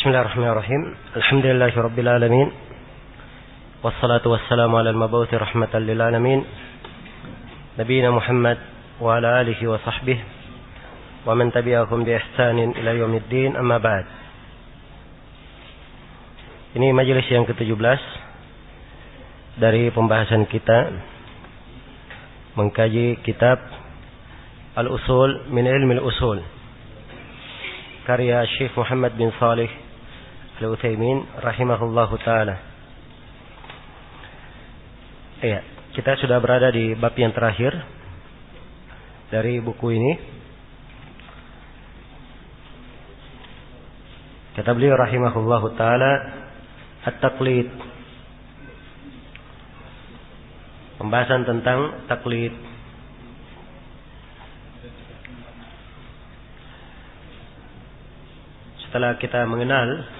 Bismillahirrahmanirrahim. Alhamdulillahirabbil alamin. Wassalatu wassalamu ala al-mabu'uts rahmatan lil alamin. Nabiyina Muhammad wa ala alihi wa sahbihi wa man tabi'ahum bi ihsanin ila yaumiddin. Amma ba'd. Ini majelis yang ke-17 dari pembahasan kita mengkaji kitab Al-Usul min Ilmi Al-Usul karya Syekh Muhammad bin Shalih Al-Utsaimin rahimahullahu taala. Ya, kita sudah berada di bab yang terakhir dari buku ini. Kata beliau rahimahullahu taala, at-taqlid. Pembahasan tentang taklid. Setelah kita mengenal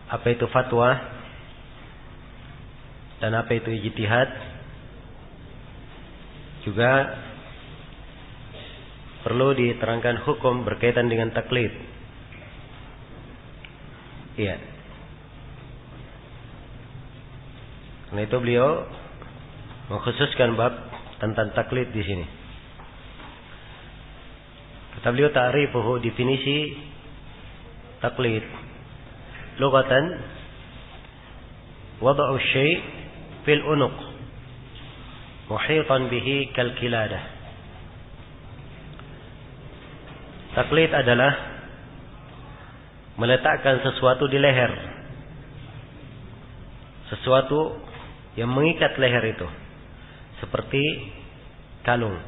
apa itu fatwa dan apa itu ijtihad, juga perlu diterangkan hukum berkaitan dengan taklid. Iya. Karena itu beliau mengkhususkan bab tentang taklid di sini. Kata beliau, ta'rifuhu, definisi taklid. Lughatan, wada'u syai' fil unuq muhitan bihi kal qiladah. Taklid adalah meletakkan sesuatu di leher, sesuatu yang mengikat leher itu, seperti kalung.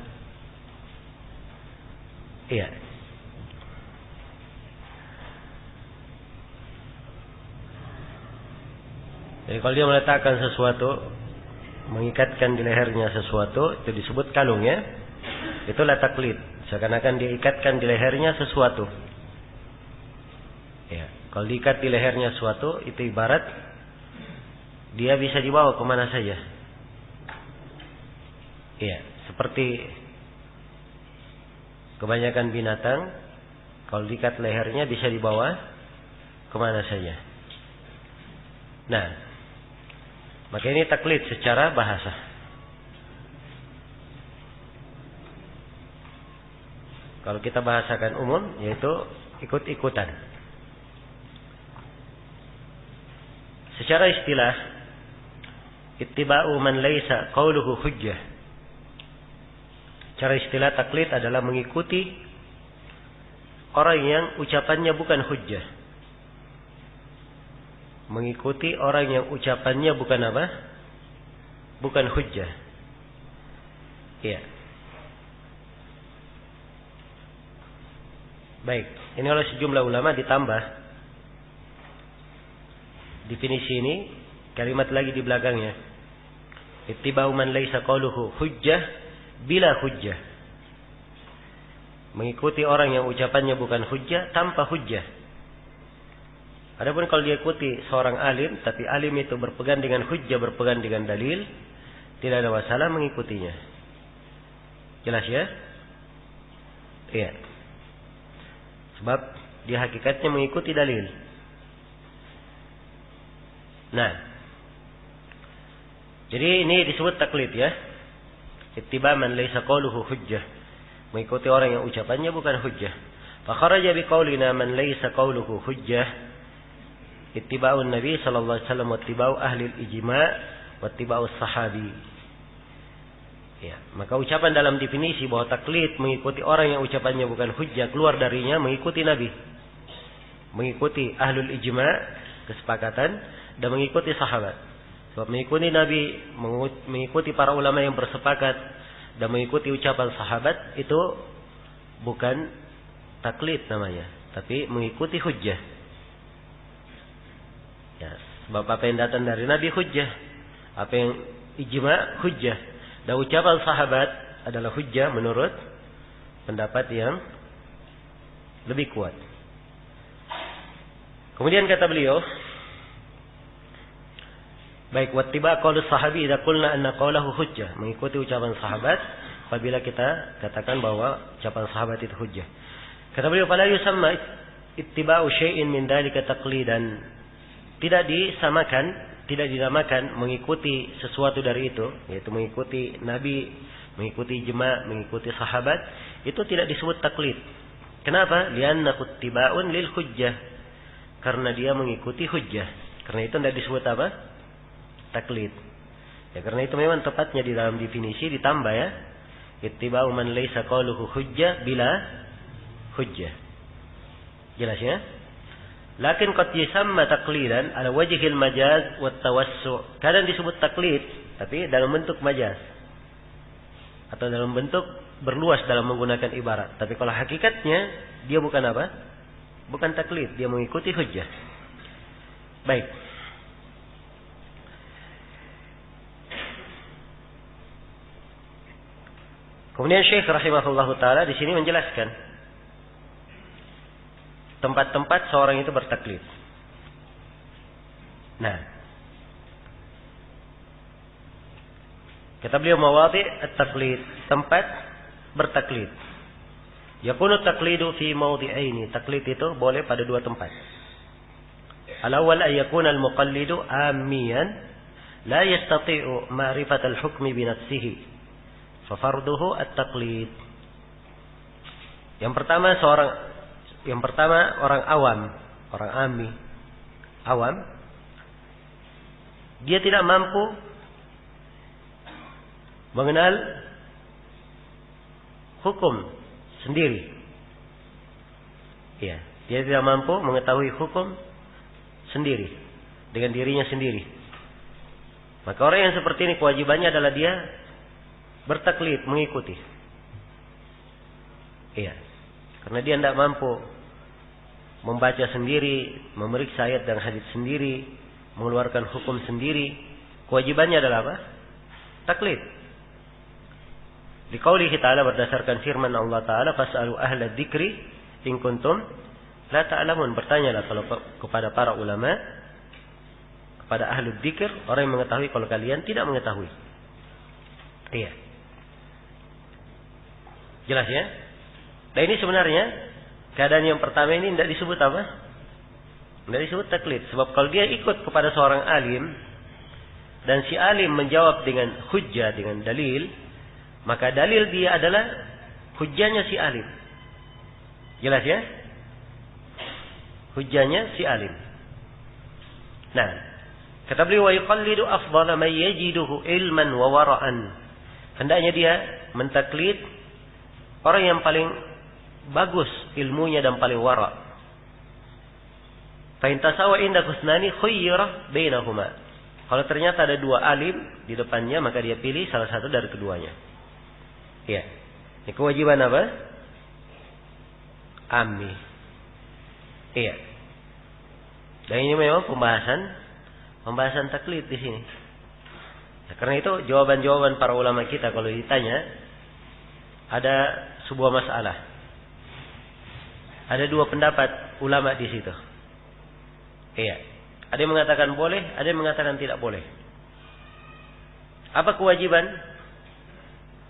Iya. Jadi kalau dia meletakkan sesuatu, mengikatkan di lehernya sesuatu, itu disebut kalung, ya. Itulah taklid. Seakan-akan dia ikatkan di lehernya sesuatu. Ya. Kalau diikat di lehernya sesuatu, itu ibarat dia bisa dibawa kemana saja. Iya. Seperti kebanyakan binatang, kalau diikat lehernya bisa dibawa kemana saja. Nah, maka ini taklid secara bahasa. Kalau kita bahasakan umum, yaitu ikut-ikutan. Secara istilah, ittiba'u man laisa qauluhu hujjah. Cara istilah taklid adalah mengikuti orang yang ucapannya bukan hujjah. Mengikuti orang yang ucapannya bukan apa? Bukan hujjah. Iya. Baik, ini oleh sejumlah ulama ditambah definisi ini, kalimat lagi di belakangnya. Ittiba'u man laisa qauluhu hujjah bila hujjah. Mengikuti orang yang ucapannya bukan hujjah tanpa hujjah. Adapun kalau dia ikuti seorang alim, tapi alim itu berpegang dengan hujjah, berpegang dengan dalil, tidak ada masalah mengikutinya. Jelas, ya? Iya. Sebab dia hakikatnya mengikuti dalil. Nah, jadi ini disebut taklid, ya. Ittiba' man laysa qauluhu hujjah. Mengikuti orang yang ucapannya bukan hujjah. Fa kharaja bi qaulina man laysa qauluhu hujjah. Ittiba'un Nabi sallallahu alaihi wasallam wa ittiba'u ahli al-ijma' wa ittiba'u sahabi. Ya, maka ucapan dalam definisi bahwa taklid mengikuti orang yang ucapannya bukan hujjah, keluar darinya mengikuti Nabi. Mengikuti ahlul ijma', kesepakatan, dan mengikuti sahabat. Sebab mengikuti Nabi, mengikuti para ulama yang bersepakat, dan mengikuti ucapan sahabat, itu bukan taklid namanya, tapi mengikuti hujjah. Ya, sebab apa yang datang dari Nabi hujjah, apa yang ijma' hujjah, dan ucapan sahabat adalah hujjah menurut pendapat yang lebih kuat. Kemudian kata beliau, baik, wattiba qaulus sahabi idza qulna anna qaulahu hujjah, mengikuti ucapan sahabat apabila kita katakan bahwa ucapan sahabat itu hujjah. Kata beliau, fala yusamma ittiba'u syai'in min dzalika taqlidan. Tidak disamakan, tidak dinamakan mengikuti sesuatu dari itu, yaitu mengikuti Nabi, mengikuti jemaah, mengikuti sahabat, itu tidak disebut taklid. Kenapa? Li'annahu ittiba'un lil hujjah. Karena dia mengikuti hujjah. Karena itu tidak disebut apa? Taklid. Ya, karena itu memang tepatnya di dalam definisi ditambah ya. Ittiba'u man laysa qauluhu hujjah bila hujjah. Jelas ya? Lakin qad yusamma taqlidan ala wajhil majaz wat tawassu'. Kadang disebut taklid tapi dalam bentuk majaz atau dalam bentuk berluas dalam menggunakan ibarat. Tapi kalau hakikatnya dia bukan apa? Bukan taklid, dia mengikuti hujjah. Baik. Kemudian Syekh rahimahullahu taala di sini menjelaskan tempat-tempat seorang itu bertaklid. Nah, kata beliau mawadi' at-taklid, tempat bertaklid. Yakunu taqlidu fi mawdi'aini. Taklid itu boleh pada dua tempat. Al-awwal ay yakuna al-muqallidu ammiyan la yastati'u ma'rifat al-hukmi bi nafsihi. Fa farduhu at-taqlid. Yang pertama orang awam, orang ammi, awam, dia tidak mampu mengenal hukum sendiri. Ya, dia tidak mampu mengetahui hukum sendiri dengan dirinya sendiri. Maka orang yang seperti ini kewajibannya adalah dia bertaklid, mengikuti. Iya, karena dia tidak mampu membaca sendiri, memeriksa ayat dan hadis sendiri, mengeluarkan hukum sendiri. Kewajibannya adalah apa? Taklid. Di qaulihi ta'ala berdasarkan firman Allah Ta'ala, fas'alu ahla dzikri in kuntum la ta'lamun. Bertanyalah kalau kepada para ulama, kepada ahlu dzikir, orang yang mengetahui kalau kalian tidak mengetahui. Iya. Jelas ya? Nah ini sebenarnya keadaan yang pertama ini tidak disebut apa? Tidak disebut taklid. Sebab kalau dia ikut kepada seorang alim dan si alim menjawab dengan hujjah, dengan dalil, maka dalil dia adalah hujjahnya si alim. Jelas ya? Hujjahnya si alim. Nah, kata beliau wa yuqallidu afdhala man yajiduhu ilman wa wara'an. Hendaknya dia mentaklid orang yang paling bagus ilmunya dan paling wara'. Fa in tasawa inda husnani khayyara bainahuma. Kalau ternyata ada dua alim di depannya, maka dia pilih salah satu dari keduanya. Ya. Ini kewajiban apa? Ammi. Iya. Dan ini memang pembahasan taklid di sini. Nah, karena itu jawaban-jawaban para ulama kita kalau ditanya ada sebuah masalah. Ada dua pendapat ulama di situ. Iya. Ada yang mengatakan boleh, ada yang mengatakan tidak boleh. Apa kewajiban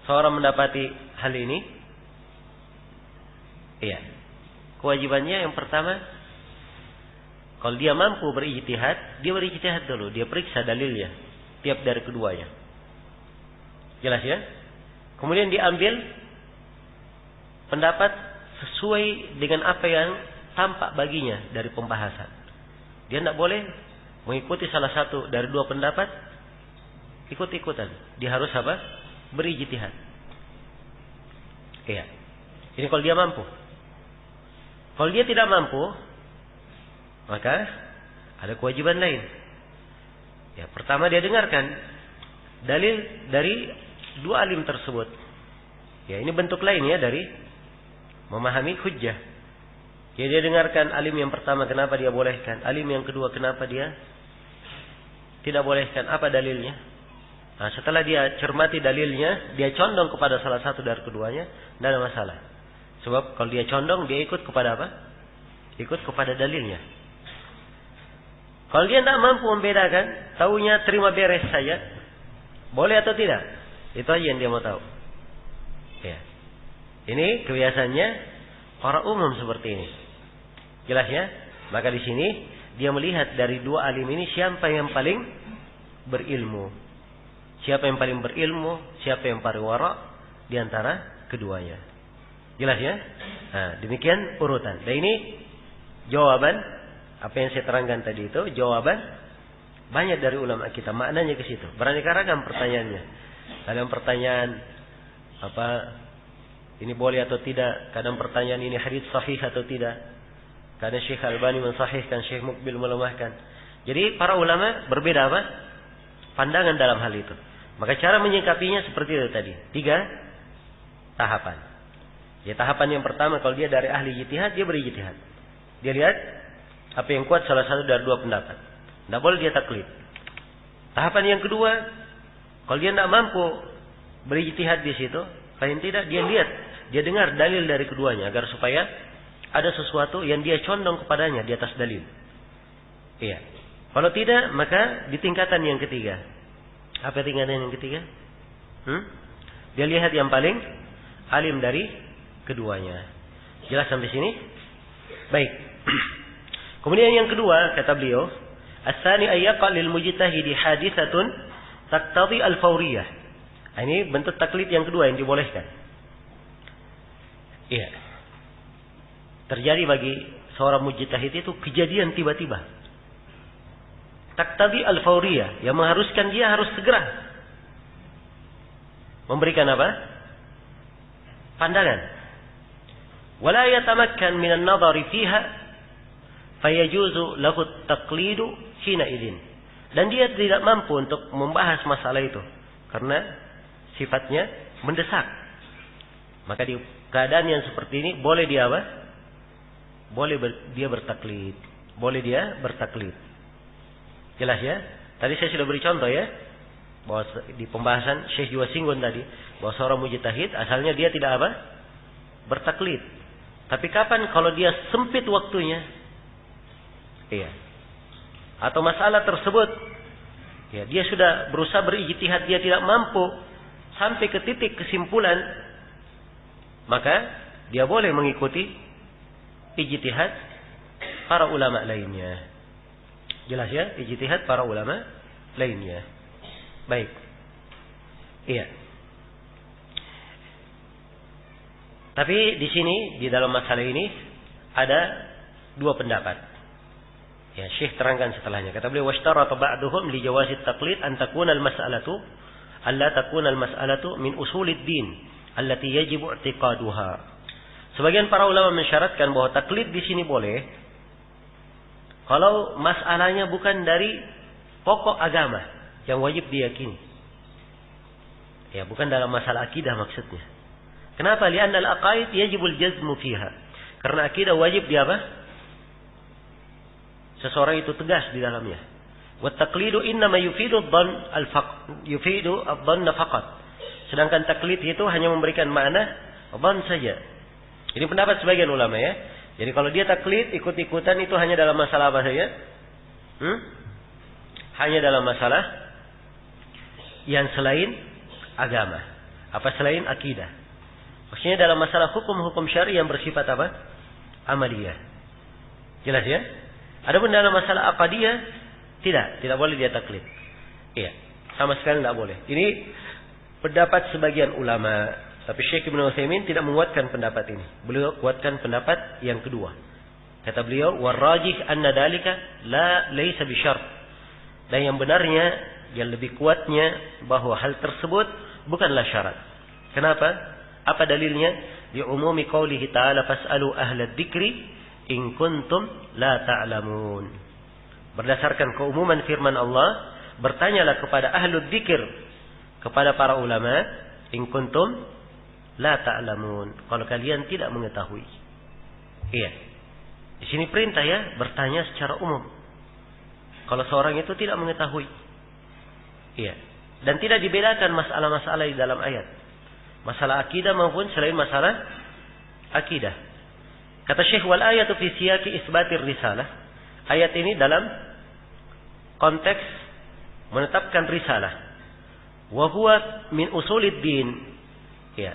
seorang mendapati hal ini? Iya. Kewajibannya yang pertama, kalau dia mampu berijtihad, dia berijtihad dulu, dia periksa dalilnya tiap dari keduanya. Jelas ya? Kemudian diambil pendapat sesuai dengan apa yang tampak baginya dari pembahasan. Dia tidak boleh mengikuti salah satu dari dua pendapat ikut-ikutan. Dia harus apa? Berijtihad. Iya. Ini kalau dia mampu. Kalau dia tidak mampu, maka ada kewajiban lain. Ya, pertama dia dengarkan dalil dari dua alim tersebut. Ya, ini bentuk lain ya dari memahami hujjah. Ya, dia dengarkan alim yang pertama kenapa dia bolehkan, alim yang kedua kenapa dia tidak bolehkan, apa dalilnya. Nah, setelah dia cermati dalilnya, dia condong kepada salah satu dari keduanya, tidak ada masalah. Sebab kalau dia condong, dia ikut kepada apa? Ikut kepada dalilnya. Kalau dia tidak mampu membedakan, taunya terima beres saja, boleh atau tidak? Itu aja yang dia mau tahu. Ya. Ini kebiasaannya orang umum seperti ini. Jelas ya? Maka di sini dia melihat dari dua alim ini siapa yang paling berilmu. Siapa yang paling berilmu, siapa yang paling wara di antara keduanya. Jelas ya? Nah, demikian urutan. Dan ini jawaban apa yang saya terangkan tadi itu, jawaban banyak dari ulama kita, maknanya ke situ. Beraneka ragam pertanyaannya. Kadang pertanyaan apa ini boleh atau tidak, kadang pertanyaan ini hadits sahih atau tidak. Kadang Syekh Albani mensahihkan, Syekh Mukbil melemahkan. Jadi para ulama berbeda apa? Pandangan dalam hal itu. Maka cara menyikapinya seperti itu tadi. 3 tahapan. Ya, tahapan yang pertama kalau dia dari ahli ijtihad, dia berijtihad. Dia lihat apa yang kuat salah satu dari 2 pendapat. Tidak boleh dia taklid. Tahapan yang kedua, kalau dia tidak mampu berijtihad di situ, paling tidak dia lihat, dia dengar dalil dari keduanya agar supaya ada sesuatu yang dia condong kepadanya di atas dalil. Iya. Kalau tidak, maka di tingkatan yang ketiga. Apa tingkatan yang ketiga? Dia lihat yang paling alim dari keduanya. Jelas sampai sini? Baik. Kemudian yang kedua, kata beliau, as-tsani ayyaqa lil mujtahidi haditsatun taqtadi al-fawriyah. Ini bentuk taklid yang kedua yang dibolehkan. Iya. Terjadi bagi seorang mujtahid itu kejadian tiba-tiba. Taqtadi al-fawriyah, yang mengharuskan dia harus segera memberikan apa? Pandangan. Wala yatamakkan min an-nadhari fiha fayajuzu lahu at-taqlidu hina idzin. Dan dia tidak mampu untuk membahas masalah itu karena sifatnya mendesak. Maka di keadaan yang seperti ini boleh dia apa? Boleh dia bertaklid. Boleh dia bertaklid. Jelas ya? Tadi saya sudah beri contoh ya. Bahwa di pembahasan Syekh juga singgung tadi. Bahwa seorang mujtahid asalnya dia tidak apa? Bertaklid. Tapi kapan kalau dia sempit waktunya? Iya. Atau masalah tersebut. Ya, dia sudah berusaha berijtihad. Dia tidak mampu sampai ke titik kesimpulan. Maka dia boleh mengikuti ijtihad para ulama lainnya. Jelas ya, ijtihad para ulama lainnya. Baik. Iya. Tapi di sini di dalam masalah ini ada 2 pendapat. Ya, Syekh terangkan setelahnya. Kata beliau, "Washtarata ba'duhum li jawazi at-taqlid an takuna al-mas'alatu alla takuna al-mas'alatu min usulid din allati yajibu i'tiqaduha." Sebagian para ulama mensyaratkan bahwa taklid di sini boleh kalau masalahnya bukan dari pokok agama yang wajib diyakini. Ya, bukan dalam masalah akidah maksudnya. Kenapa? Li'anna al-aqaid yajibul jazmu fiha. Karena akidah wajib di apa? Seseorang itu tegas di dalamnya. Wa taqlidu innama yufidu ad-dhanna faqat. Sedangkan taklid itu hanya memberikan makna dhann saja. Ini pendapat sebagian ulama ya. Jadi kalau dia taklid, ikut-ikutan itu hanya dalam masalah apa saja? Hanya dalam masalah yang selain agama. Apa selain akidah? Maksudnya dalam masalah hukum-hukum syar'i yang bersifat apa? Amaliyah. Jelas ya? Adapun dalam masalah aqadiyah, tidak boleh dia taklid. Iya, sama sekali tidak boleh. Ini pendapat sebagian ulama. Tapi Syekh Ibnu Utsaimin tidak menguatkan pendapat ini. Beliau kuatkan pendapat yang kedua. Kata beliau, "Warrajih anna dalika laisa bisyart." Dan yang benarnya, yang lebih kuatnya bahwa hal tersebut bukanlah syarat. Kenapa? Apa dalilnya? Di umumi qaulihi ta'ala fas'alu ahla dzikri in kuntum la ta'lamun. Berdasarkan keumuman firman Allah, bertanyalah kepada ahlu dzikir, kepada para ulama, in kuntum la ta'lamun, kalau kalian tidak mengetahui. Iya. Di sini perintah ya, bertanya secara umum. Kalau seorang itu tidak mengetahui. Iya. Dan tidak dibedakan masalah-masalah di dalam ayat. Masalah akidah maupun selain masalah akidah. Kata Syekh, wal ayatu fi siyaqi isbatir risalah. Ayat ini dalam konteks menetapkan risalah. Wa huwa min usulid din. Ya.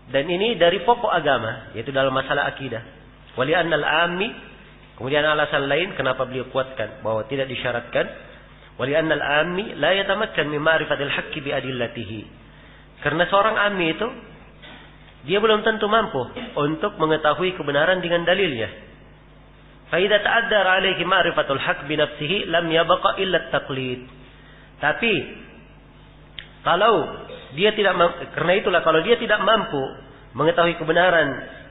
Dan ini dari pokok agama, yaitu dalam masalah akidah. Wali annal ammi, kemudian alasan lain kenapa beliau kuatkan bahwa tidak disyaratkan. Wali annal ammi la yatamakkan min ma'rifatil haqqi bi adillatihi. Karena seorang ammi itu dia belum tentu mampu untuk mengetahui kebenaran dengan dalilnya. Fa idza ta'addara 'alaihi ma'rifatul haqq bi nafsihi lam yabqa illa at-taqlid. Tapi kalau dia tidak karena itulah kalau dia tidak mampu mengetahui kebenaran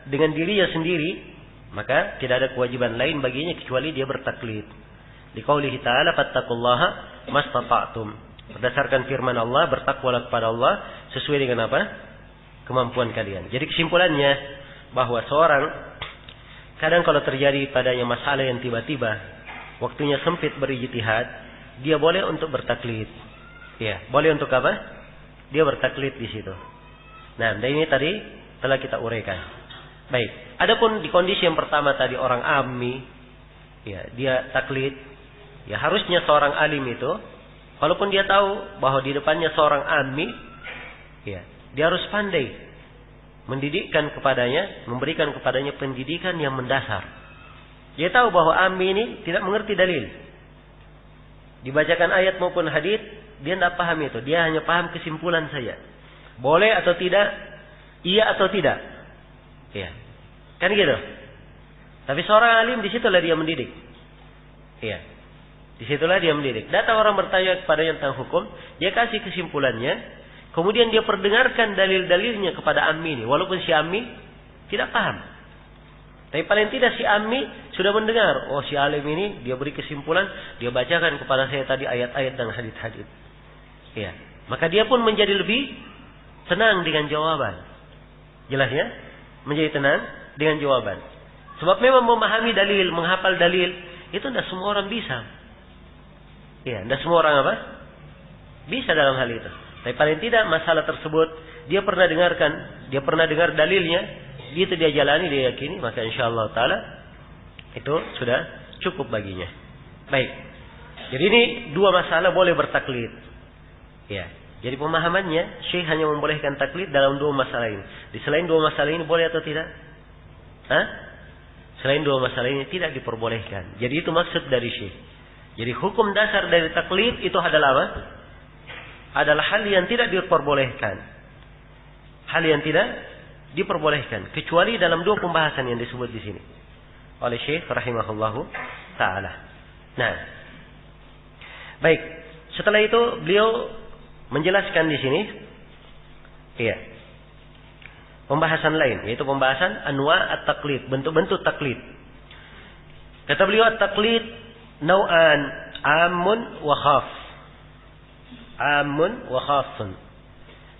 dengan dirinya sendiri, maka tidak ada kewajiban lain baginya kecuali dia bertaklid. Liqaulihi ta'ala fattaqullaha mastata'tum. Berdasarkan firman Allah, bertakwalah kepada Allah sesuai dengan apa? Kemampuan kalian. Jadi kesimpulannya bahwa seorang kadang kalau terjadi padanya masalah yang tiba-tiba, waktunya sempit berijtihad, dia boleh untuk bertaklid. Ya, boleh untuk apa? Dia bertaklid di situ. Nah, dan ini tadi telah kita uraikan. Baik, adapun di kondisi yang pertama tadi orang ammi, ya dia taklid, ya harusnya seorang alim itu, walaupun dia tahu bahwa di depannya seorang ammi, ya dia harus pandai mendidikkan kepadanya, memberikan kepadanya pendidikan yang mendasar. Dia tahu bahwa ammi ini tidak mengerti dalil, dibacakan ayat maupun hadis, dia tidak paham itu, dia hanya paham kesimpulan saja, boleh atau tidak, iya atau tidak. Ya, kan gitu. Tapi seorang alim disitulah dia mendidik. Ya, disitulah dia mendidik. Datang orang bertanya kepadanya tentang hukum, dia kasih kesimpulannya, kemudian dia perdengarkan dalil-dalilnya kepada ammi ini, walaupun si ammi tidak paham. Tapi paling tidak si ammi sudah mendengar, oh si alim ini dia beri kesimpulan, dia bacakan kepada saya tadi ayat-ayat dan hadis-hadis. Ya, maka dia pun menjadi lebih tenang dengan jawaban. Jelas ya? Menjadi tenang dengan jawaban. Sebab memang memahami dalil, menghafal dalil, itu tidak semua orang bisa. Ya, tidak semua orang apa? Bisa dalam hal itu. Tapi paling tidak masalah tersebut, dia pernah dengarkan, dia pernah dengar dalilnya, itu dia jalani, dia yakini, maka insyaAllah ta'ala, itu sudah cukup baginya. Baik. Jadi ini dua masalah boleh bertaklid. Ya. Jadi pemahamannya, Syekh hanya membolehkan taklid dalam dua masalah ini. Di selain dua masalah ini boleh atau tidak? Hah? Selain dua masalah ini tidak diperbolehkan. Jadi itu maksud dari Syekh. Jadi hukum dasar dari taklid itu adalah apa? Adalah hal yang tidak diperbolehkan. Hal yang tidak diperbolehkan. Kecuali dalam dua pembahasan yang disebut di sini. Oleh Syekh rahimahullahu ta'ala. Nah. Baik. Setelah itu beliau menjelaskan di sini, iya, pembahasan lain, yaitu pembahasan anwa at-taqlid, bentuk-bentuk taklid. Kata beliau at-taqlid nau'an amun wa khas. Amun wa khasun.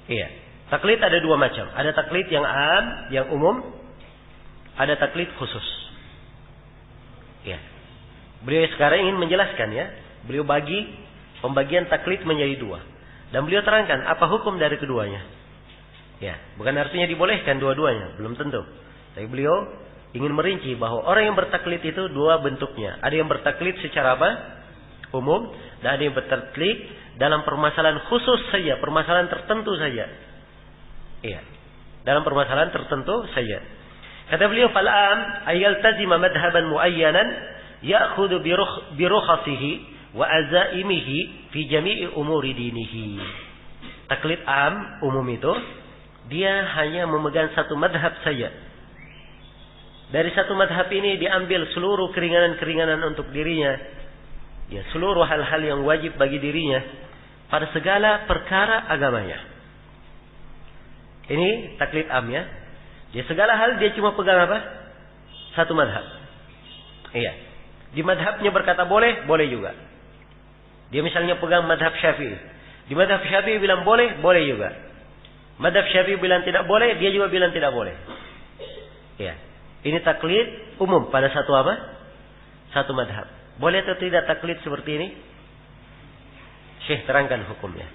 Iya, taklid ada dua macam. Ada taklid yang am, yang umum, ada taklid khusus. Iya. Beliau sekarang ingin menjelaskan ya, beliau bagi pembagian taklid menjadi dua. Dan beliau terangkan apa hukum dari keduanya. Ya, bukan artinya dibolehkan dua-duanya, belum tentu. Tapi beliau ingin merinci bahwa orang yang bertaklid itu dua bentuknya. Ada yang bertaklid secara apa? Umum, dan ada yang bertaklid dalam permasalahan khusus saja, permasalahan tertentu saja. Iya. Dalam permasalahan tertentu saja. Kata beliau, "Fal'am ayaltazima madhhaban muayyanan ya'khudhu bi rukhasihi wa azaimihi fi jami'i umuri dinihi." Taklid am, umum itu, dia hanya memegang satu madhab saja. Dari satu madhab ini diambil seluruh keringanan-keringanan untuk dirinya. Ya, seluruh hal-hal yang wajib bagi dirinya pada segala perkara agamanya. Ini taklid am ya. Di segala hal dia cuma pegang apa? Satu madhab. Iya. Di madhabnya berkata boleh, boleh juga. Dia misalnya pegang madhab Syafi'i. Di madhab Syafi'i bilang boleh, boleh juga. Madhab Syafi'i bilang tidak boleh, dia juga bilang tidak boleh. Ya. Ini taklid umum pada satu apa? Satu madhab. Boleh atau tidak taklid seperti ini? Syekh terangkan hukumnya.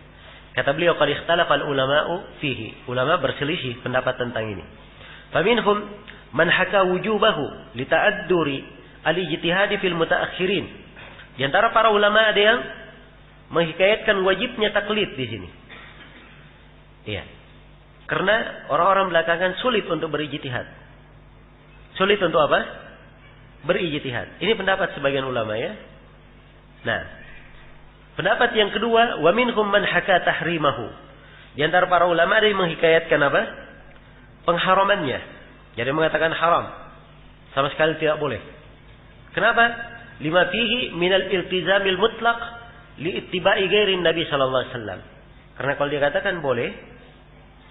Kata beliau, qad ikhtalafa al-ulama'u fihi. Ulama berselisih pendapat tentang ini. Faminhum man haka wujubahu li ta'adduri al-ijtihad fil mutaakhirin. Di antara para ulama ada yang menghikayatkan wajibnya taklid di sini. Iya. Karena orang-orang belakangan sulit untuk berijtihad. Sulit untuk apa? berijtihad. Ini pendapat sebagian ulama ya. Nah, pendapat yang kedua, wa minhum man haka tahrimahu. Di antara para ulama ada yang menghikayatkan apa? Pengharamannya. Jadi mengatakan haram. Sama sekali tidak boleh. Kenapa? Lima fihi minal iltizamil mutlaq li ittiba'i ghairin Nabi sallallahu alaihi wasallam. Karena kalau dia katakan boleh,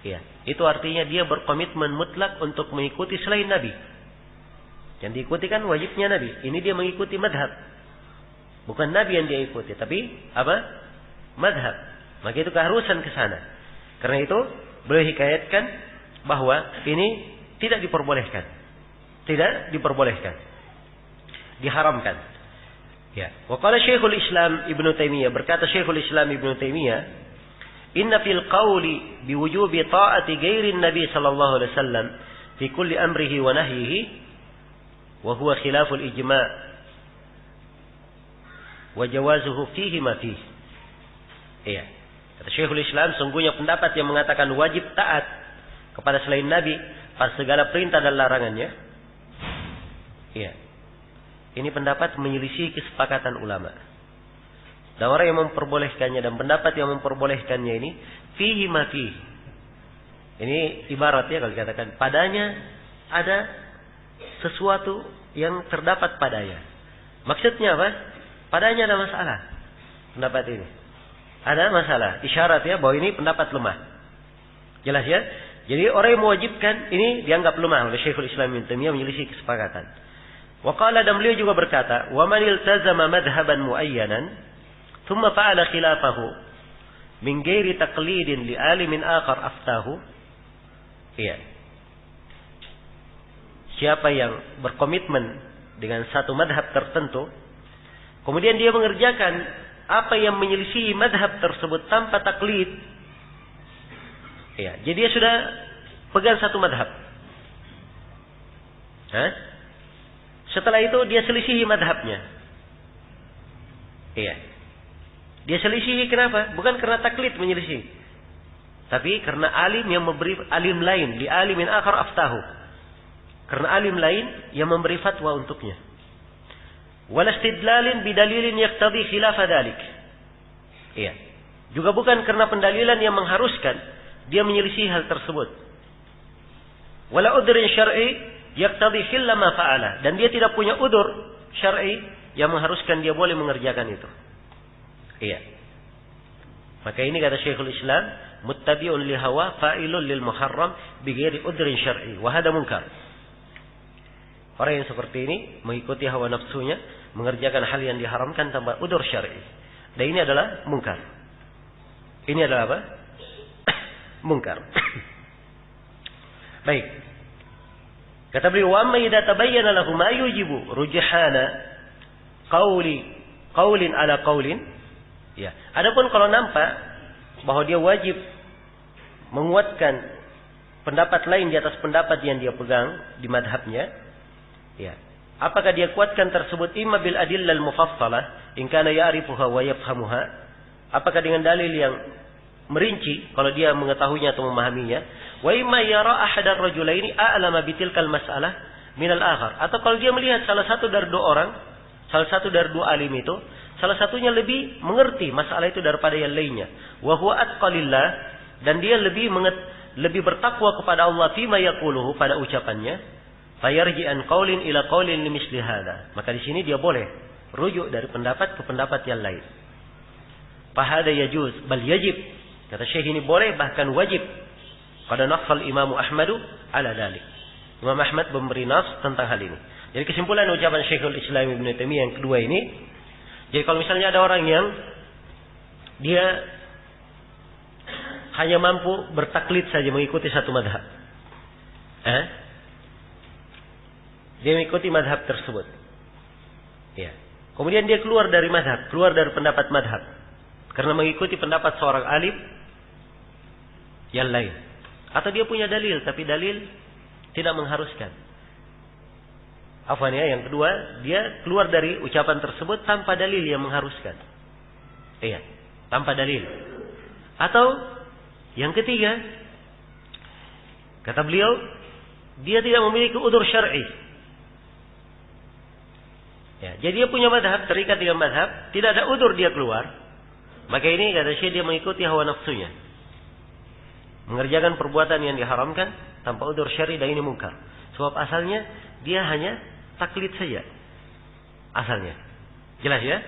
ya, itu artinya dia berkomitmen mutlak untuk mengikuti selain Nabi. Yang diikuti kan wajibnya Nabi. Ini dia mengikuti madhab. Bukan Nabi yang dia ikuti, tapi apa? Madhab. Maka itu keharusan ke sana. Karena itu boleh hikayatkan bahwa ini tidak diperbolehkan. Tidak diperbolehkan. Diharamkan. Ya. Wa qala Syekhul Islam Ibnu Taimiyah, berkata Syekhul Islam Ibnu Taimiyah, inna fil qawli biwujubi ta'ati ghairin Nabi sallallahu alaihi wasallam fi kulli amrihi wa nahyihi wa huwa khilaful ijma' wa jawazuhu fihi ma fihi. Iya. Kata Syekhul Islam, sungguhnya pendapat yang mengatakan wajib taat kepada selain Nabi pada segala perintah dan larangannya. Iya. Ini pendapat menyelisih kesepakatan ulama. Dan orang yang memperbolehkannya dan pendapat yang memperbolehkannya ini fihi ma fihi. Ini ibarat ya kalau dikatakan padanya ada sesuatu yang terdapat padanya. Maksudnya apa? Padanya ada masalah. Pendapat ini ada masalah. Isyarat ya bahwa ini pendapat lemah. Jelas ya? Jadi orang yang mewajibkan ini dianggap lemah oleh Syekhul Islam Ibnu Taimiyah menyelisih kesepakatan. Wa qala, dan beliau juga berkata, wa man iltazama madhhaban muayyanan ثم فعل خلافه من غير تقليد لعالم آخر أفتاه. Iya. Siapa yang berkomitmen dengan satu madhab tertentu, kemudian dia mengerjakan apa yang menyelisihi madhab tersebut tanpa taklid, iya, jadi dia sudah pegang satu madhab. Setelah itu dia selisihi madhabnya. Iya. Dia selisihi kenapa? Bukan karena taklid menyelisih, tapi karena alim yang memberi alim lain, li alimin akhar aftahu. Karena alim lain yang memberi fatwa untuknya. Wala istidlalin bidalilin yaqtadi khilafa dzalik. Iya. Juga bukan karena pendalilan yang mengharuskan dia menyelisih hal tersebut. Wala udhrin syar'i yaqtadi khilla ma fa'ala, dan dia tidak punya udzur syar'i yang mengharuskan dia boleh mengerjakan itu. Iya. Maka ini kata Syekhul Islam, muttabi'un li hawa fa'ilun lil muharram bighairi udhrin syar'i wa hada munkar. Orang yang seperti ini mengikuti hawa nafsunya, mengerjakan hal yang diharamkan tanpa udhur syar'i. Dan ini adalah munkar. Ini adalah apa? Munkar. Baik. Kata beliau, wa amma idza tabayyana lahu ma yujibu rujhana qaulin ala qaulin. Ya, adapun kalau nampak bahwa dia wajib menguatkan pendapat lain di atas pendapat yang dia pegang di madhabnya, ya, apakah dia kuatkan tersebut imma bil adillal mufassalah in kana ya'rifuha wa yafhamuha, apakah dengan dalil yang merinci kalau dia mengetahuinya atau memahaminya, wa imma yara ahadar rajulaini a'lama bitilkal mas'alah minal akhar, atau kalau dia melihat salah satu dari dua alim itu, salah satunya lebih mengerti masalah itu daripada yang lainnya. Wa huwa atqalillah, dan dia lebih bertakwa kepada Allah fima yaquluhu, pada ucapannya. Fayarji an qaulin ila qaulin limisli hadza. Maka di sini dia boleh rujuk dari pendapat ke pendapat yang lain. Fahada yajuz bal yajib. Kata Syekh, ini boleh bahkan wajib. Pada nafal Imam Ahmadu ala dalik. Imam Ahmad memberi nas tentang hal ini. Jadi kesimpulan ucapan Syekhul Islam Ibnu Taimiyah yang kedua ini, jadi kalau misalnya ada orang yang dia hanya mampu bertaklid saja mengikuti satu madhab, dia mengikuti madhab tersebut, ya. Kemudian dia keluar dari madhab, keluar dari pendapat madhab, karena mengikuti pendapat seorang alim yang lain, atau dia punya dalil tapi dalil tidak mengharuskan. Afwan ya, yang kedua, dia keluar dari ucapan tersebut tanpa dalil yang mengharuskan. Iya, tanpa dalil. Atau yang ketiga, kata beliau, dia tidak memiliki udzur syar'i. Ya, jadi dia punya madhab, terikat dengan madhab, tidak ada udzur dia keluar. Maka ini kata Syekh dia mengikuti hawa nafsunya. Mengerjakan perbuatan yang diharamkan tanpa udzur syar'i dan ini mungkar. Sebab asalnya dia hanya taklid saja. Asalnya. Jelas ya?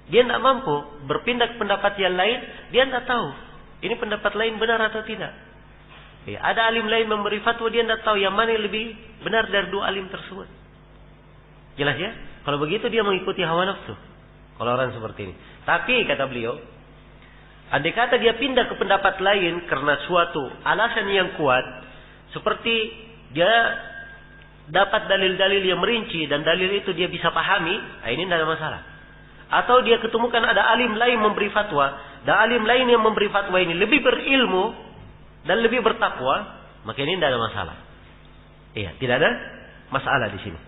Dia tidak mampu berpindah ke pendapat yang lain, dia tidak tahu ini pendapat lain benar atau tidak. Ya, ada alim lain memberi fatwa, dia tidak tahu yang mana yang lebih benar dari dua alim tersebut. Jelas ya? Kalau begitu dia mengikuti hawa nafsu. Kalau orang seperti ini. Tapi kata beliau, andai kata dia pindah ke pendapat lain karena suatu alasan yang kuat, seperti dia dapat dalil-dalil yang merinci dan dalil itu dia bisa pahami, ini tidak ada masalah. Atau dia ketemukan ada alim lain memberi fatwa, dan alim lain yang memberi fatwa ini lebih berilmu dan lebih bertakwa, maka ini tidak ada masalah. Iya, tidak ada masalah di sini.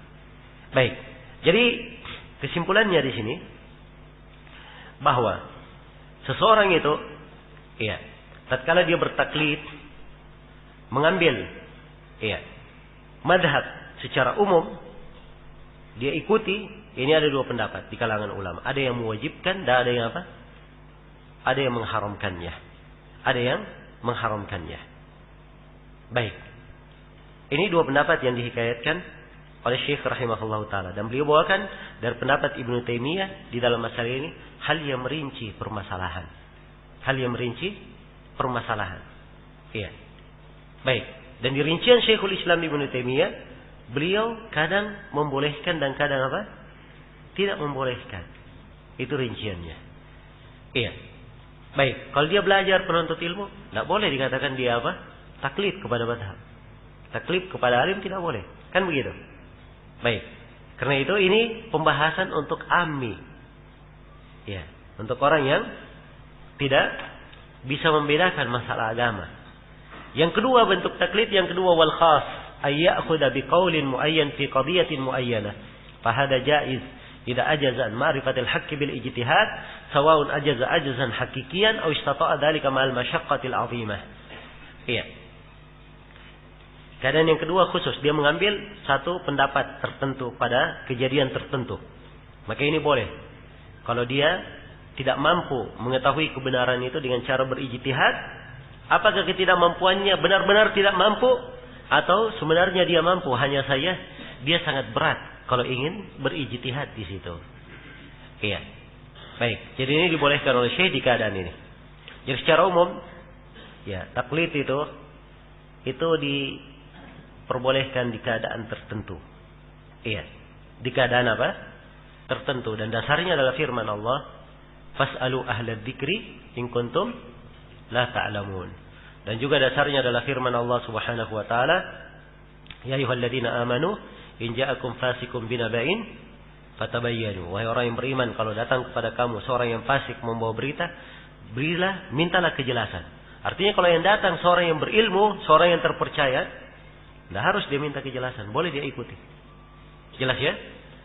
Baik. Jadi kesimpulannya di sini bahwa seseorang itu, iya, tatkala dia bertaklid, mengambil, iya, madhab secara umum, dia ikuti. Ini ada dua pendapat di kalangan ulama. Ada yang mewajibkan dan ada yang apa? Ada yang mengharamkannya. Ada yang mengharamkannya. Baik. Ini dua pendapat yang dihikayatkan oleh Syekh rahimahullah ta'ala. Dan beliau bawakan dari pendapat Ibnu Taimiyah di dalam masalah ini. Hal yang merinci permasalahan. Hal yang merinci permasalahan. Iya. Baik. Dan di rincian Syekhul Islam Ibnu Taimiyah, beliau kadang membolehkan dan kadang apa? Tidak membolehkan. Itu rinciannya. Iya. Baik. Kalau dia belajar penuntut ilmu, tidak boleh dikatakan dia apa? Taklid kepada madhab. Taklid kepada alim tidak boleh. Kan begitu? Baik. Karena itu ini pembahasan untuk ammi. Ya. Untuk orang yang tidak bisa membedakan masalah agama. Yang kedua bentuk taklid, yang kedua wal khas. Ayya'khuda biqaulin muayyan fi qadiyatin muayyanah. Fahada jaiz. Tidak ajazan ma'rifatil haqqi bil ijtihad sawaun ajaza ajazan hakikian atau istata'a dzalika ma'al masyaqqatil 'azimah. Iya. Keadaan yang kedua khusus, dia mengambil satu pendapat tertentu pada kejadian tertentu. Maka ini boleh. Kalau dia tidak mampu mengetahui kebenaran itu dengan cara berijtihad, apakah ketidakmampuannya benar-benar tidak mampu atau sebenarnya dia mampu, hanya saja dia sangat berat kalau ingin berijtihad di situ. Iya. Baik. Jadi ini dibolehkan oleh Syekh di keadaan ini. Jadi secara umum, ya, taklid itu diperbolehkan di keadaan tertentu. Iya. Di keadaan apa? Tertentu. Dan dasarnya adalah firman Allah, "Fas'alu ahlad dzikri in kuntum la ta'lamun." Dan juga dasarnya adalah firman Allah Subhanahu wa taala, "Ya ayyuhalladzina amanu in ja'akum fasikum binaba'in fatabayyanu." Wahai orang yang beriman, kalau datang kepada kamu seorang yang fasik membawa berita, mintalah kejelasan. Artinya kalau yang datang seorang yang berilmu, seorang yang terpercaya, tidak harus dia minta kejelasan, boleh dia ikuti. Jelas ya?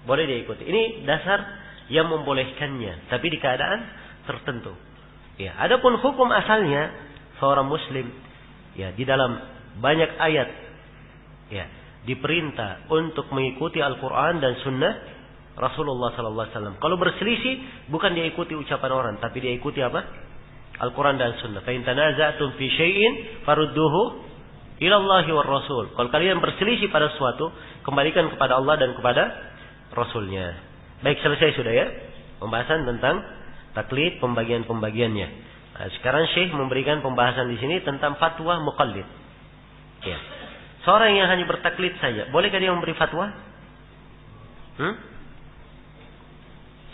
Boleh dia ikuti. Ini dasar yang membolehkannya, tapi di keadaan tertentu. Ya, adapun hukum asalnya seorang muslim, ya, di dalam banyak ayat, ya, diperintah untuk mengikuti Al-Quran dan Sunnah Rasulullah Sallallahu Alaihi Wasallam. Kalau berselisih, bukan dia ikuti ucapan orang, tapi dia ikuti apa? Al-Quran dan Sunnah. Fa in tanaza'tum fi syai'in farudduhu ila Allahi war Rasul. Kalau kalian berselisih pada sesuatu, kembalikan kepada Allah dan kepada Rasulnya. Baik, selesai sudah ya pembahasan tentang taklid, pembagian-pembagiannya. Nah, sekarang Syekh memberikan pembahasan di sini tentang fatwa muqallid. Ya. Seorang yang hanya bertaklid saja, bolehkah dia memberi fatwa?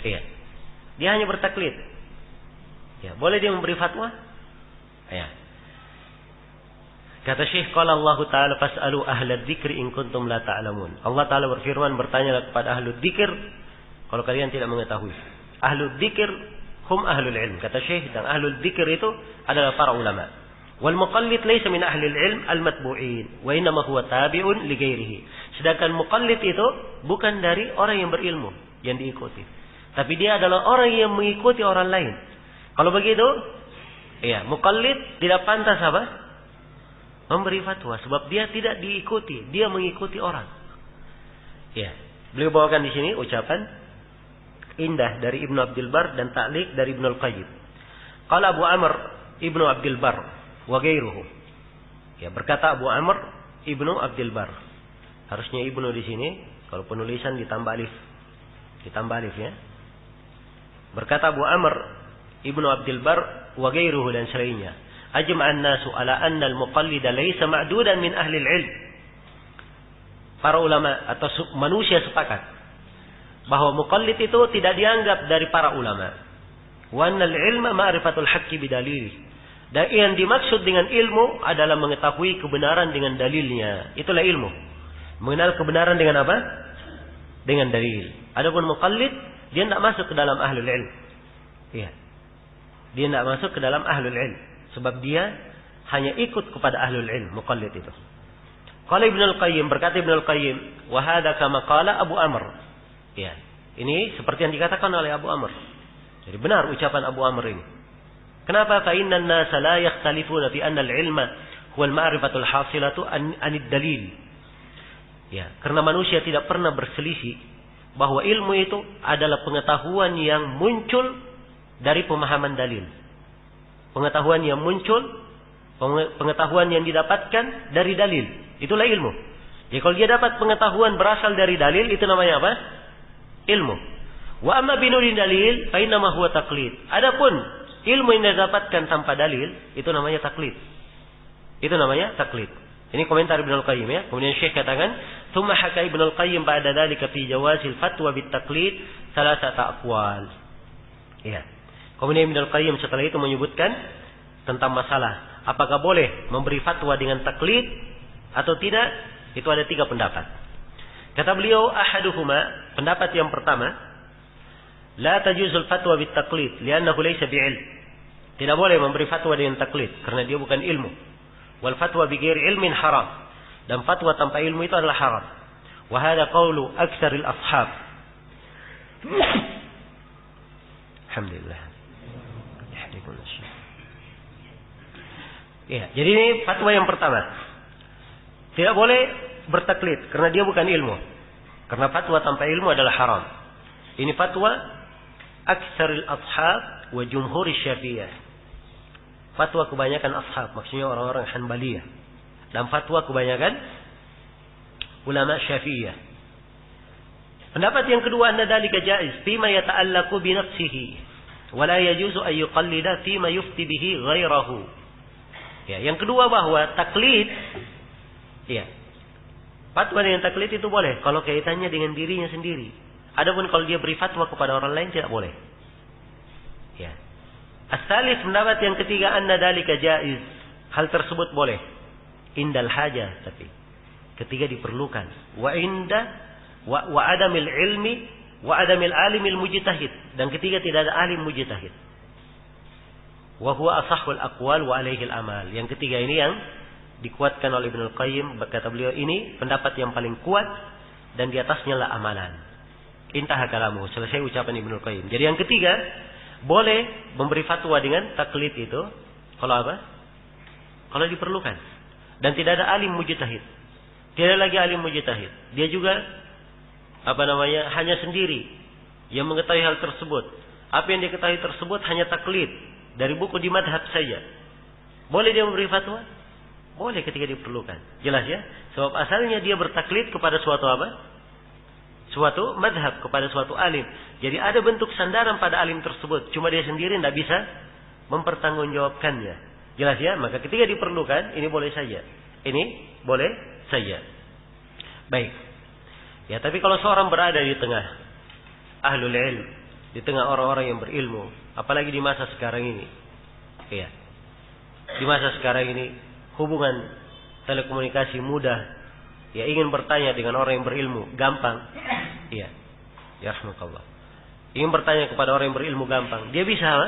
Iya. Dia hanya bertaklid. Ya, boleh dia memberi fatwa? Ya. Kata Syekh, qala Allah Ta'ala fas'alu ahlad dzikri in kuntum la ta'lamun. Allah Ta'ala berfirman, bertanyalah kepada ahlul dzikir kalau kalian tidak mengetahui. Ahlul dzikir hum ahlul ilm. Kata Syekh, dan ahlul dzikir itu adalah para ulama. Wal muqallid laysa min ahli al-ilm al-matbu'in wa innama huwa tabi'un li ghairihi. Sedangkan muqallid itu bukan dari orang yang berilmu yang diikuti, tapi dia adalah orang yang mengikuti orang lain. Kalau begitu, iya, muqallid tidak pantas apa? Memberi fatwa, sebab dia tidak diikuti, dia mengikuti orang. Ya, beliau bawakan di sini ucapan Indah dari Ibnu Abdul Bar dan Ta'liq dari Ibnu Al-Qayyim. Qala Abu Amr Ibnu Abdul Bar wa ghairuhu. Ya, berkata Abu Amr Ibnu Abdul Bar. Harusnya Ibnu di sini, kalau penulisan ditambah alif. Ditambah alif ya. Berkata Abu Amr Ibnu Abdul Bar wa ghairuhu dan selainnya. Ajma'an nasu ala anna al-muqallida laysa ma'dudan min ahli al-ilm. Para ulama atau manusia sepakat bahwa muqallid itu tidak dianggap dari para ulama. Wa annal ilma ma'rifatul haqqi bidalil. Dan yang dimaksud dengan ilmu adalah mengetahui kebenaran dengan dalilnya. Itulah ilmu. Mengenal kebenaran dengan apa? Dengan dalil. Adapun muqallid, dia tidak masuk ke dalam ahlul ilm. Iya. Dia tidak masuk ke dalam ahlul ilm. Sebab dia hanya ikut kepada ahlul ilm, muqallid itu. Qala Ibnu Al-Qayyim, berkata Ibnu Al-Qayyim, wa hadza kama qala Abu Amr. Ya, ini seperti yang dikatakan oleh Abu Amr. Jadi benar ucapan Abu Amr ini. Kenapa? Fa innan nasa la yakhtalifuna fi anna al-ilma huwa al-ma'rifatul hasilatu anid dalil. Ya, karena manusia tidak pernah berselisih bahwa ilmu itu adalah pengetahuan yang muncul dari pemahaman dalil. Pengetahuan yang muncul, pengetahuan yang didapatkan dari dalil. Itulah ilmu. Jadi kalau dia dapat pengetahuan berasal dari dalil, itu namanya apa? Ilmu. Wa amma binuri dalil, fa inna ma huwa taqlid. Adapun ilmu yang didapatkan tanpa dalil, itu namanya taklid. Itu namanya taklid. Ini komentar Ibnu Al-Qayyim ya. Kemudian Syekh katakan, "Tsumma haka Ibnu Al-Qayyim ba'da dzalika fi jawazil fatwa bit taqlid salasata aqwal." Ya. Kemudian Ibnu Al-Qayyim setelah itu menyebutkan tentang masalah apakah boleh memberi fatwa dengan taklid atau tidak. Itu ada 3 pendapat. Kata beliau, ahaduhuma, pendapat yang pertama, la tajuzul fatwa bit taklid li'annahu laysa bi'ilm. Tidak boleh memberi fatwa dengan taklid karena dia bukan ilmu. Wal fatwa bi ghairi ilmin haram. Dan fatwa tanpa ilmu itu adalah haram. Wa hadha qawlu aktsaril ashab. Alhamdulillah. Ya, jadi ini fatwa yang pertama. Tidak boleh bertaklid karena dia bukan ilmu. Karena fatwa tanpa ilmu adalah haram. Ini fatwa aktsaril ashab wa jumhuri Syafi'iyah. Fatwa kebanyakan ashab, maksudnya orang-orang Hanbaliyah. Dan fatwa kebanyakan ulama Syafi'iyah. Pendapat yang kedua, anna dzalika jaiz fima yata'allaqu bi nafsihi wa la yajuzu an yuqallida fima yufti bihi ghairahu. Ya, yang kedua bahwa taklid, ya, fatwa dengan taklid itu boleh kalau kaitannya dengan dirinya sendiri. Adapun kalau dia beri fatwa kepada orang lain tidak boleh. Ya. As-salis, pendapat yang ketiga, anna dzalika jaiz. Hal tersebut boleh. Indal hajah, tapi ketika diperlukan. Wa adamil ilmi wa adamil alimil mujtahid, dan ketika tidak ada alim mujtahid. Wa huwa asahhul aqwal wa alaihi al-amal. Yang ketiga ini yang dikuatkan oleh Ibnu Al-Qayyim, berkata beliau ini pendapat yang paling kuat dan di atasnya lah amalan. Intah kalamu, selesai ucapan Ibnu Al-Qayyim. Jadi yang ketiga, boleh memberi fatwa dengan taklid itu kalau apa? Kalau diperlukan. Dan tidak ada alim mujtahid. Tidak lagi alim mujtahid. Dia juga hanya sendiri yang mengetahui hal tersebut. Apa yang diketahui tersebut hanya taklid dari buku di madhab saja. Boleh dia memberi fatwa? Boleh ketika diperlukan. Jelas ya? Sebab asalnya dia bertaklid kepada suatu apa? Suatu madhab, kepada suatu alim. Jadi ada bentuk sandaran pada alim tersebut. Cuma dia sendiri tidak bisa mempertanggungjawabkannya. Jelas ya? Maka ketika diperlukan, ini boleh saja. Ini boleh saja. Baik. Ya, tapi kalau seorang berada di tengah ahlul ilm, di tengah orang-orang yang berilmu, apalagi di masa sekarang ini. Ya. Di masa sekarang ini hubungan telekomunikasi mudah. Ya, ingin bertanya dengan orang yang berilmu gampang. Iya. Ya rahmatullah. Ingin bertanya kepada orang yang berilmu gampang. Dia bisa apa?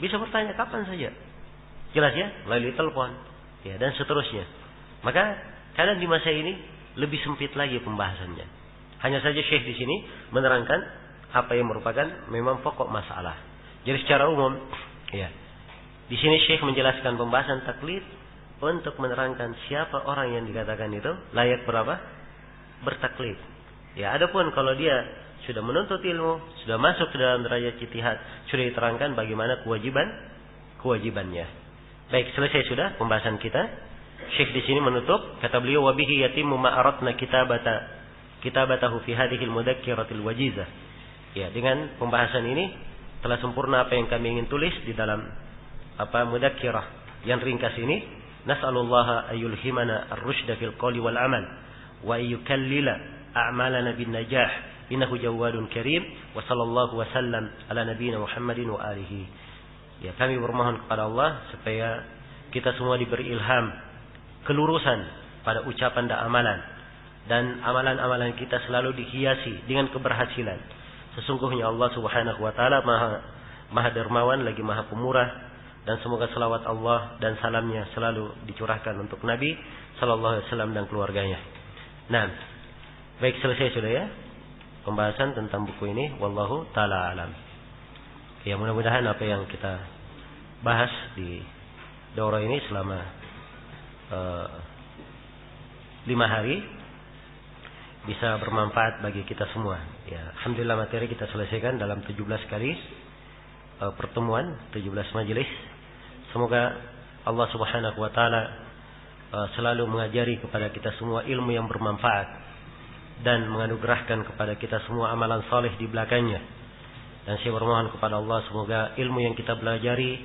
Bisa bertanya kapan saja. Jelas ya? Melalui telepon. Ya, dan seterusnya. Maka kadang di masa ini lebih sempit lagi pembahasannya. Hanya saja Syekh di sini menerangkan apa yang merupakan memang pokok masalah. Jadi secara umum, ya. Di sini Syekh menjelaskan pembahasan taklid untuk menerangkan siapa orang yang dikatakan itu layak berapa? Bertaklid. Ya, adapun kalau dia sudah menuntut ilmu, sudah masuk ke dalam derajat ijtihad, sudah diterangkan bagaimana kewajibannya. Baik, selesai sudah pembahasan kita. Syekh di sini menutup, kata beliau, wa bihi yatimmu ma aradna kitabatahu fi hadhihi al-mudzakkiratil wajizah. Ya, dengan pembahasan ini telah sempurna apa yang kami ingin tulis di dalam mudzakkirah yang ringkas ini. Nas'alullaha ayyulhimana ar-rusyda fil qawli wal amal wa ayyukallila a'malana bin najah. Innahu jawadun karim wa sallallahu wa sallam ala nabiyyina Muhammadin wa alihi. Ya, kami bermohon kepada Allah supaya kita semua diberi ilham, kelurusan pada ucapan dan amalan, dan amalan-amalan kita selalu dihiasi dengan keberhasilan. Sesungguhnya Allah Subhanahu wa taala Maha dermawan lagi Maha pemurah, dan semoga selawat Allah dan salamnya selalu dicurahkan untuk Nabi sallallahu alaihi wasallam dan keluarganya. Nah, baik, selesai sudah ya pembahasan tentang buku ini. Wallahu taala alam. Ya, mudah-mudahan apa yang kita bahas di daurah ini selama 5 hari bisa bermanfaat bagi kita semua. Ya, alhamdulillah materi kita selesaikan dalam 17 kali pertemuan, 17 majelis. Semoga Allah Subhanahu wa taala selalu mengajari kepada kita semua ilmu yang bermanfaat dan menganugerahkan kepada kita semua amalan saleh di belakangnya. Dan saya bermohon kepada Allah semoga ilmu yang kita pelajari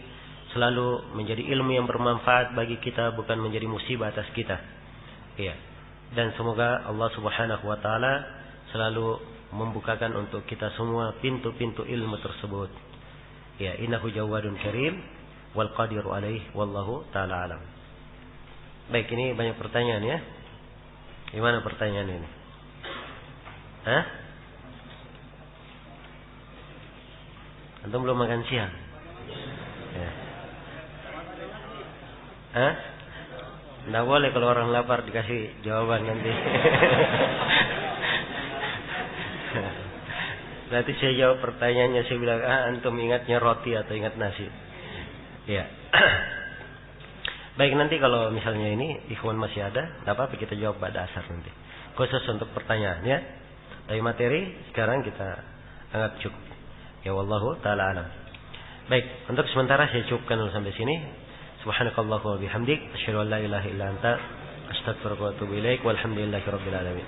selalu menjadi ilmu yang bermanfaat bagi kita, bukan menjadi musibah atas kita. Ya. Dan semoga Allah Subhanahu wa taala selalu membukakan untuk kita semua pintu-pintu ilmu tersebut. Ya, innahu jawadun karim wal qadiru alaih wallahu taala alam. Baik, ini banyak pertanyaan ya. Gimana pertanyaan ini? Hah? Antum belum makan siang? Ya. Hah? Nggak boleh kalau orang lapar dikasih jawaban nanti. Nanti saya jawab pertanyaannya, saya bilang, antum ingatnya roti atau ingat nasi? Ya. Baik, nanti kalau misalnya ini ikhwan masih ada, nggak apa-apa kita jawab pada asar nanti. Khusus untuk pertanyaan ya. Tapi materi sekarang kita anggap cukup. Ya, wallahu taala alam. Baik, untuk sementara saya cukupkan dulu sampai sini. Subhanakallahu wa bihamdik, asyhadu an la ilaha illa anta, astaghfiruka wa atubu ilaik, walhamdulillahirabbil alamin.